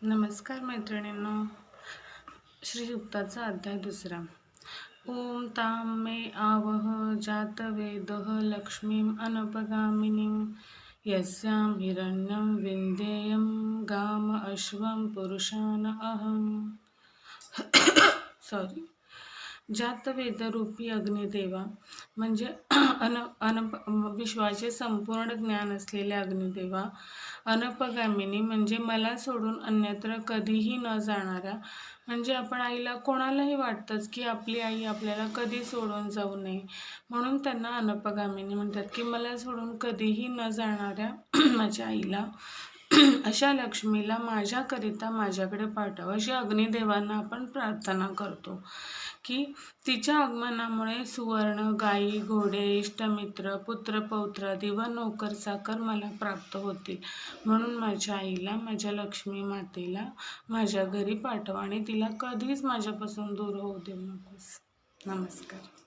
नमस्कार मैत्रिणींनो. श्री युक्ताचा अध्याय 2. ओम तां मे आवह जातवेदः लक्ष्मीं अनपगामिनीं यस्यां हिरण्यं विन्देयं गाम अश्वं पुरुषान अहम. जातवेदरूपी अग्निदेवा म्हणजे विश्वाचे संपूर्ण ज्ञान असलेले अग्निदेवा. अनपगामिनी म्हणजे मला सोडून अन्यत्र कधीही न जाणाऱ्या. म्हणजे आपण आईला कोणालाही वाटतंच की आपली आई आपल्याला कधी सोडून जाऊ नये, म्हणून त्यांना अनपगामिनी म्हणतात की मला सोडून कधीही न जाणाऱ्या माझ्या आईला, अशा लक्ष्मीला माझ्याकरिता माझ्याकडे पाठव, अशी अग्निदेवांना आपण प्रार्थना करतो की तिच्या आगमनामुळे सुवर्ण, गायी, घोडे, इष्टमित्र, पुत्र पौत्रादी व नोकर चाकर मला प्राप्त होतील. म्हणून माझ्या आईला, माझ्या लक्ष्मी मातेला माझ्या घरी पाठव आणि तिला कधीच माझ्यापासून दूर होऊ देऊ नकोस. नमस्कार.